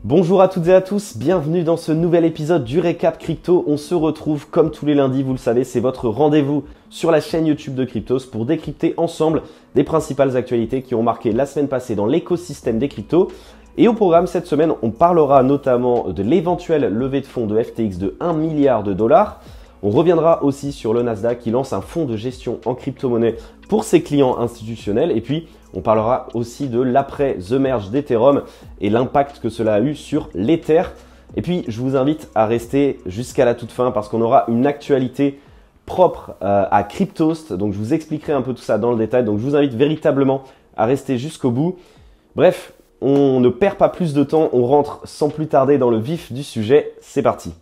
Bonjour à toutes et à tous, bienvenue dans ce nouvel épisode du Récap Crypto. On se retrouve comme tous les lundis, vous le savez, c'est votre rendez-vous sur la chaîne YouTube de Cryptos pour décrypter ensemble des principales actualités qui ont marqué la semaine passée dans l'écosystème des cryptos. Et au programme cette semaine, on parlera notamment de l'éventuelle levée de fonds de FTX de 1 milliard de dollars. On reviendra aussi sur le Nasdaq qui lance un fonds de gestion en crypto-monnaie pour ses clients institutionnels. Et puis, on parlera aussi de l'après The Merge d'Ethereum et l'impact que cela a eu sur l'Ether. Et puis, je vous invite à rester jusqu'à la toute fin parce qu'on aura une actualité propre à Cryptost. Donc, je vous expliquerai un peu tout ça dans le détail. Donc, je vous invite véritablement à rester jusqu'au bout. Bref, on ne perd pas plus de temps. On rentre sans plus tarder dans le vif du sujet. C'est parti.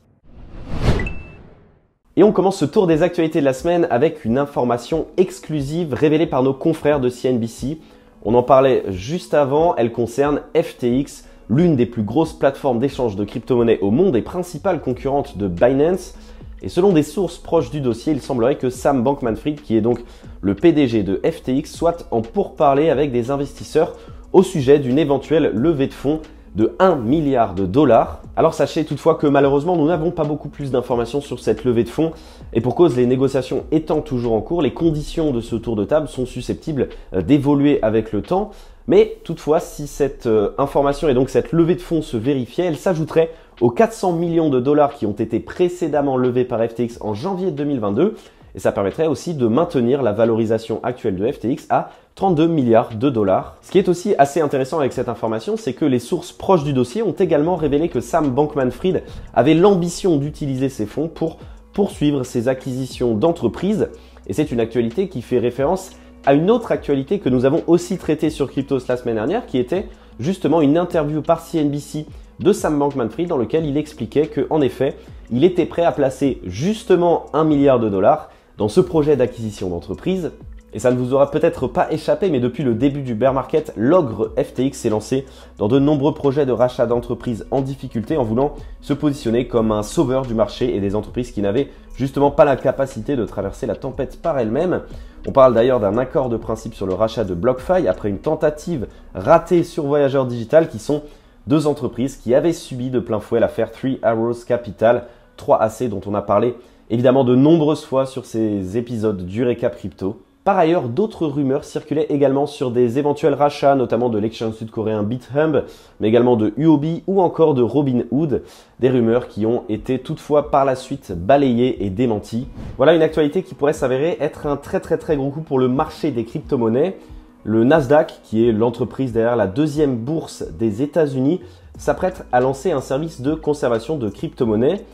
Et on commence ce tour des actualités de la semaine avec une information exclusive révélée par nos confrères de CNBC. On en parlait juste avant, elle concerne FTX, l'une des plus grosses plateformes d'échange de crypto-monnaies au monde et principale concurrente de Binance. Et selon des sources proches du dossier, il semblerait que Sam Bankman-Fried, qui est donc le PDG de FTX, soit en pourparlers avec des investisseurs au sujet d'une éventuelle levée de fonds de 1 milliard de dollars. Alors sachez toutefois que malheureusement nous n'avons pas beaucoup plus d'informations sur cette levée de fonds et pour cause les négociations étant toujours en cours, les conditions de ce tour de table sont susceptibles d'évoluer avec le temps. Mais toutefois si cette information et donc cette levée de fonds se vérifiait, elle s'ajouterait aux 400 millions de dollars qui ont été précédemment levés par FTX en janvier 2022 et ça permettrait aussi de maintenir la valorisation actuelle de FTX à 32 milliards de dollars. Ce qui est aussi assez intéressant avec cette information, c'est que les sources proches du dossier ont également révélé que Sam Bankman-Fried avait l'ambition d'utiliser ces fonds pour poursuivre ses acquisitions d'entreprises. Et c'est une actualité qui fait référence à une autre actualité que nous avons aussi traitée sur Cryptos la semaine dernière, qui était justement une interview par CNBC de Sam Bankman-Fried dans lequel il expliquait qu'en effet, il était prêt à placer justement 1 milliard de dollars dans ce projet d'acquisition d'entreprise. Et ça ne vous aura peut-être pas échappé, mais depuis le début du bear market, l'ogre FTX s'est lancé dans de nombreux projets de rachat d'entreprises en difficulté en voulant se positionner comme un sauveur du marché et des entreprises qui n'avaient justement pas la capacité de traverser la tempête par elles-mêmes. On parle d'ailleurs d'un accord de principe sur le rachat de BlockFi après une tentative ratée sur Voyager Digital qui sont deux entreprises qui avaient subi de plein fouet l'affaire Three Arrows Capital, 3AC dont on a parlé évidemment de nombreuses fois sur ces épisodes du Récap Crypto. Par ailleurs, d'autres rumeurs circulaient également sur des éventuels rachats, notamment de l'exchange sud-coréen BitHub, mais également de Huobi ou encore de Robinhood. Des rumeurs qui ont été toutefois par la suite balayées et démenties. Voilà une actualité qui pourrait s'avérer être un très gros coup pour le marché des crypto-monnaies. Le Nasdaq, qui est l'entreprise derrière la deuxième bourse des États-Unis, s'apprête à lancer un service de conservation de crypto-monnaies.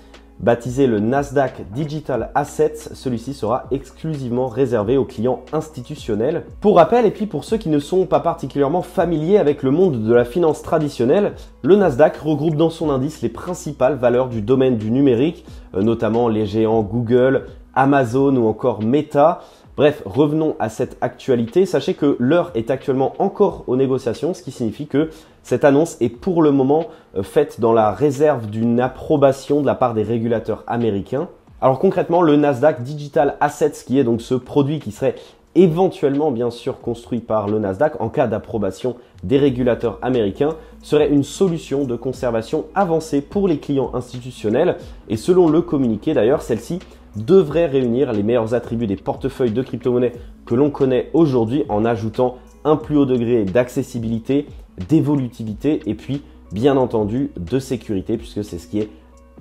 Baptisé le Nasdaq Digital Assets, celui-ci sera exclusivement réservé aux clients institutionnels. Pour rappel, et puis pour ceux qui ne sont pas particulièrement familiers avec le monde de la finance traditionnelle, le Nasdaq regroupe dans son indice les principales valeurs du domaine du numérique, notamment les géants Google, Amazon ou encore Meta. Bref, revenons à cette actualité. Sachez que l'heure est actuellement encore aux négociations, ce qui signifie que cette annonce est pour le moment faite dans la réserve d'une approbation de la part des régulateurs américains. Alors concrètement, le Nasdaq Digital Assets, qui est donc ce produit qui serait éventuellement bien sûr construit par le Nasdaq en cas d'approbation des régulateurs américains, serait une solution de conservation avancée pour les clients institutionnels. Et selon le communiqué d'ailleurs, celle-ci devrait réunir les meilleurs attributs des portefeuilles de crypto-monnaies que l'on connaît aujourd'hui en ajoutant un plus haut degré d'accessibilité, d'évolutivité et puis bien entendu de sécurité puisque c'est ce qui est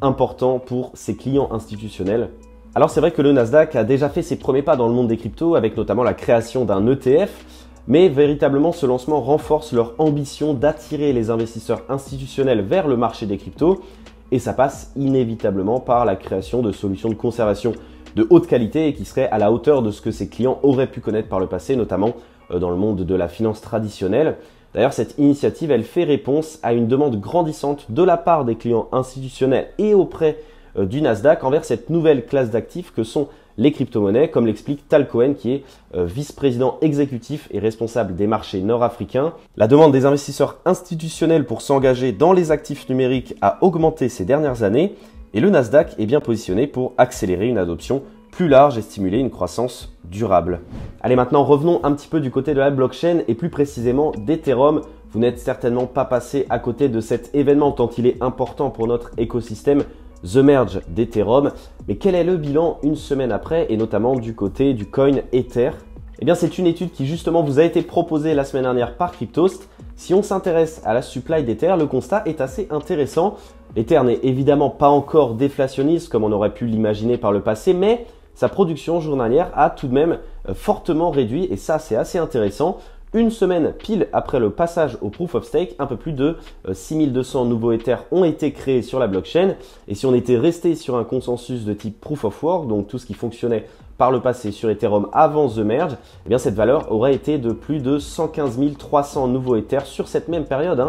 important pour ses clients institutionnels. Alors c'est vrai que le Nasdaq a déjà fait ses premiers pas dans le monde des cryptos avec notamment la création d'un ETF, mais véritablement ce lancement renforce leur ambition d'attirer les investisseurs institutionnels vers le marché des cryptos. Et ça passe inévitablement par la création de solutions de conservation de haute qualité et qui seraient à la hauteur de ce que ses clients auraient pu connaître par le passé, notamment dans le monde de la finance traditionnelle. D'ailleurs, cette initiative, elle fait réponse à une demande grandissante de la part des clients institutionnels et auprès du Nasdaq envers cette nouvelle classe d'actifs que sont les crypto-monnaies, comme l'explique Tal Cohen qui est vice-président exécutif et responsable des marchés nord-africains. La demande des investisseurs institutionnels pour s'engager dans les actifs numériques a augmenté ces dernières années et le Nasdaq est bien positionné pour accélérer une adoption plus large et stimuler une croissance durable. Allez, maintenant revenons un petit peu du côté de la blockchain et plus précisément d'Ethereum. vous n'êtes certainement pas passé à côté de cet événement tant il est important pour notre écosystème, The Merge d'Ethereum. Mais quel est le bilan une semaine après et notamment du côté du coin Ether? Eh bien, c'est une étude qui justement vous a été proposée la semaine dernière par Cryptost. Si on s'intéresse à la supply d'Ether, le constat est assez intéressant. L'Ether n'est évidemment pas encore déflationniste comme on aurait pu l'imaginer par le passé, mais sa production journalière a tout de même fortement réduit et ça c'est assez intéressant. Une semaine pile après le passage au Proof of Stake, un peu plus de 6200 nouveaux Ethers ont été créés sur la blockchain. Et si on était resté sur un consensus de type Proof of Work, donc tout ce qui fonctionnait par le passé sur Ethereum avant The Merge, eh bien cette valeur aurait été de plus de 115 300 nouveaux Ethers sur cette même période.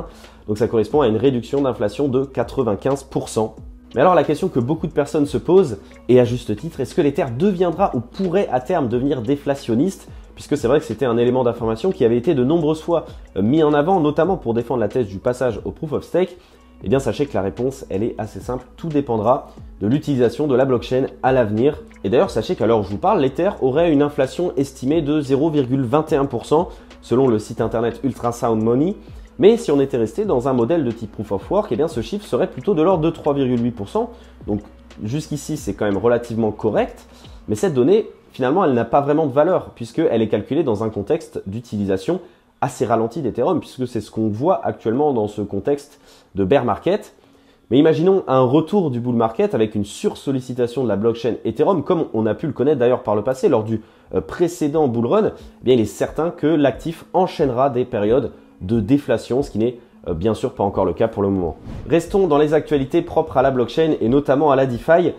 Donc ça correspond à une réduction d'inflation de 95%. Mais alors la question que beaucoup de personnes se posent, et à juste titre, est-ce que l'Ether deviendra ou pourrait à terme devenir déflationniste? Puisque c'est vrai que c'était un élément d'information qui avait été de nombreuses fois mis en avant, notamment pour défendre la thèse du passage au Proof of Stake. Eh bien sachez que la réponse, elle est assez simple, tout dépendra de l'utilisation de la blockchain à l'avenir. Et d'ailleurs, sachez qu'à l'heure où je vous parle, l'Ether aurait une inflation estimée de 0,21% selon le site internet Ultrasound Money. Mais si on était resté dans un modèle de type Proof of Work, eh bien ce chiffre serait plutôt de l'ordre de 3,8%. Donc jusqu'ici, c'est quand même relativement correct. Mais cette donnée, finalement, elle n'a pas vraiment de valeur puisqu'elle est calculée dans un contexte d'utilisation assez ralenti d'Ethereum, puisque c'est ce qu'on voit actuellement dans ce contexte de bear market. Mais imaginons un retour du bull market avec une sursollicitation de la blockchain Ethereum, comme on a pu le connaître d'ailleurs par le passé lors du précédent bull run. Eh bien, il est certain que l'actif enchaînera des périodes de déflation, ce qui n'est bien sûr pas encore le cas pour le moment. Restons dans les actualités propres à la blockchain et notamment à la DeFi.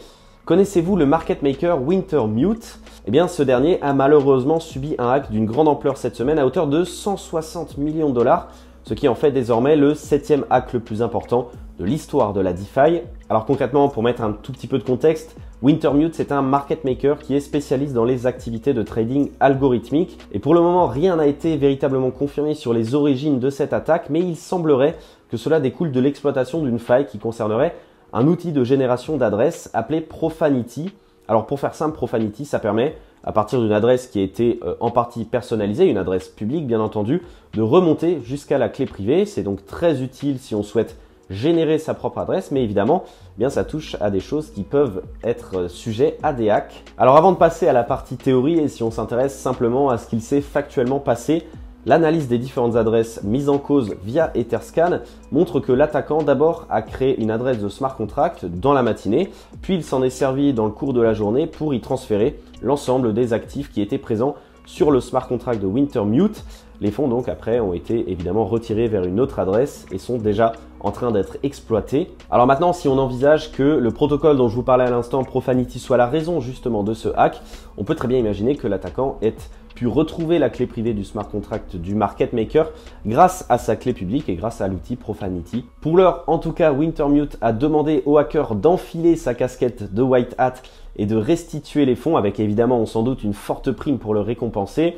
Connaissez-vous le market maker Wintermute? Eh bien, ce dernier a malheureusement subi un hack d'une grande ampleur cette semaine à hauteur de 160 millions de dollars, ce qui en fait désormais le 7e hack le plus important de l'histoire de la DeFi. Alors concrètement, pour mettre un tout petit peu de contexte, Wintermute, c'est un market maker qui est spécialiste dans les activités de trading algorithmique. Et pour le moment, rien n'a été véritablement confirmé sur les origines de cette attaque, mais il semblerait que cela découle de l'exploitation d'une faille qui concernerait un outil de génération d'adresses appelé Profanity. Alors pour faire simple, Profanity, ça permet, à partir d'une adresse qui a été en partie personnalisée, une adresse publique bien entendu, de remonter jusqu'à la clé privée. C'est donc très utile si on souhaite générer sa propre adresse, mais évidemment, eh bien ça touche à des choses qui peuvent être sujets à des hacks. Alors avant de passer à la partie théorie, et si on s'intéresse simplement à ce qu'il s'est factuellement passé, l'analyse des différentes adresses mises en cause via Etherscan montre que l'attaquant d'abord a créé une adresse de smart contract dans la matinée, puis il s'en est servi dans le cours de la journée pour y transférer l'ensemble des actifs qui étaient présents sur le smart contract de Wintermute. Les fonds donc après ont été évidemment retirés vers une autre adresse et sont déjà en train d'être exploités. Alors maintenant, si on envisage que le protocole dont je vous parlais à l'instant, Profanity, soit la raison justement de ce hack, on peut très bien imaginer que l'attaquant ait pu retrouver la clé privée du smart contract du market maker grâce à sa clé publique et grâce à l'outil Profanity. Pour l'heure, en tout cas, Wintermute a demandé au hacker d'enfiler sa casquette de white hat et de restituer les fonds avec évidemment, sans doute, une forte prime pour le récompenser.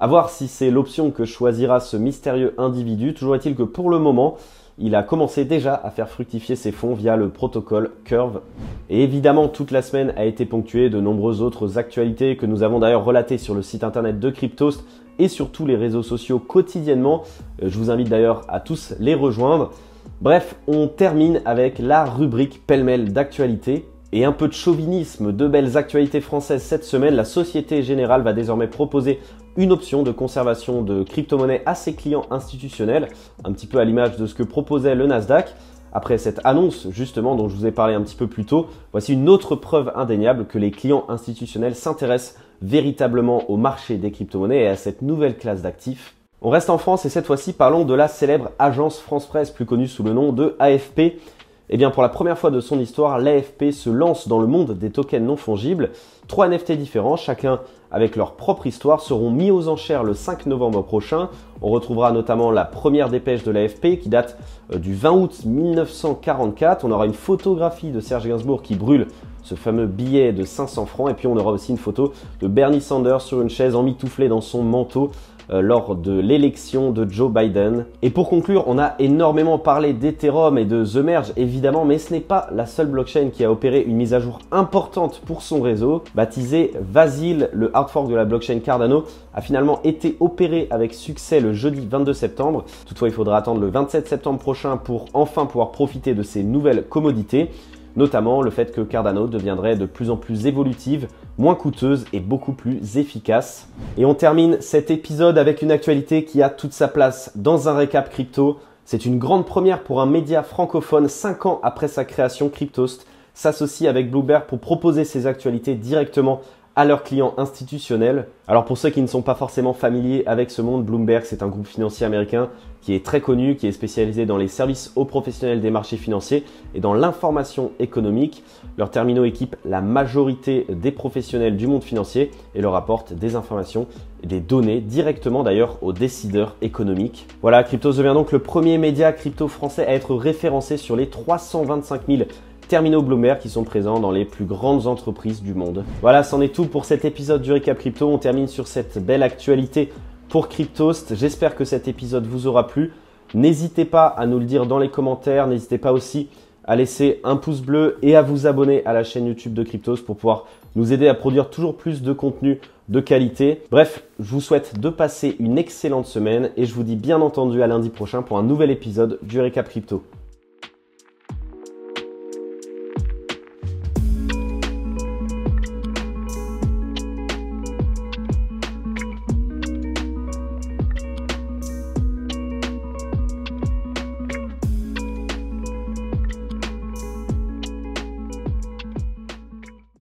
À voir si c'est l'option que choisira ce mystérieux individu. Toujours est-il que pour le moment, il a commencé déjà à faire fructifier ses fonds via le protocole Curve. Et évidemment, toute la semaine a été ponctuée de nombreuses autres actualités que nous avons d'ailleurs relatées sur le site internet de Cryptost et sur tous les réseaux sociaux quotidiennement. Je vous invite d'ailleurs à tous les rejoindre. Bref, on termine avec la rubrique pêle-mêle d'actualités. Et un peu de chauvinisme, de belles actualités françaises cette semaine. La Société Générale va désormais proposer une option de conservation de crypto-monnaies à ses clients institutionnels, un petit peu à l'image de ce que proposait le Nasdaq. Après cette annonce justement dont je vous ai parlé un petit peu plus tôt, voici une autre preuve indéniable que les clients institutionnels s'intéressent véritablement au marché des crypto-monnaies et à cette nouvelle classe d'actifs. On reste en France et cette fois-ci parlons de la célèbre agence France-Presse, plus connue sous le nom de AFP. Eh bien, pour la première fois de son histoire, l'AFP se lance dans le monde des tokens non fongibles. 3 NFT différents, chacun avec leur propre histoire, seront mis aux enchères le 5 novembre prochain. On retrouvera notamment la première dépêche de l'AFP qui date du 20 août 1944. On aura une photographie de Serge Gainsbourg qui brûle ce fameux billet de 500 francs. Et puis on aura aussi une photo de Bernie Sanders sur une chaise emmitouflée dans son manteau lors de l'élection de Joe Biden. Et pour conclure, on a énormément parlé d'Ethereum et de The Merge évidemment, mais ce n'est pas la seule blockchain qui a opéré une mise à jour importante pour son réseau. Baptisé Vasil, le hard fork de la blockchain Cardano a finalement été opéré avec succès le jeudi 22 septembre. Toutefois, il faudra attendre le 27 septembre prochain pour enfin pouvoir profiter de ces nouvelles commodités, notamment le fait que Cardano deviendrait de plus en plus évolutive, moins coûteuse et beaucoup plus efficace. Et on termine cet épisode avec une actualité qui a toute sa place dans un récap crypto. C'est une grande première pour un média francophone 5 ans après sa création. Cryptost s'associe avec Bloomberg pour proposer ses actualités directement à leurs clients institutionnels. Alors pour ceux qui ne sont pas forcément familiers avec ce monde, Bloomberg, c'est un groupe financier américain qui est très connu, qui est spécialisé dans les services aux professionnels des marchés financiers et dans l'information économique. Leurs terminaux équipent la majorité des professionnels du monde financier et leur apportent des informations et des données directement d'ailleurs aux décideurs économiques. Voilà, Cryptost devient donc le premier média crypto français à être référencé sur les 325 000 terminaux Bloomberg qui sont présents dans les plus grandes entreprises du monde. Voilà, c'en est tout pour cet épisode du Récap Crypto. On termine sur cette belle actualité pour Cryptost. J'espère que cet épisode vous aura plu. N'hésitez pas à nous le dire dans les commentaires. N'hésitez pas aussi à laisser un pouce bleu et à vous abonner à la chaîne YouTube de Cryptost pour pouvoir nous aider à produire toujours plus de contenu de qualité. Bref, je vous souhaite de passer une excellente semaine et je vous dis bien entendu à lundi prochain pour un nouvel épisode du Récap Crypto.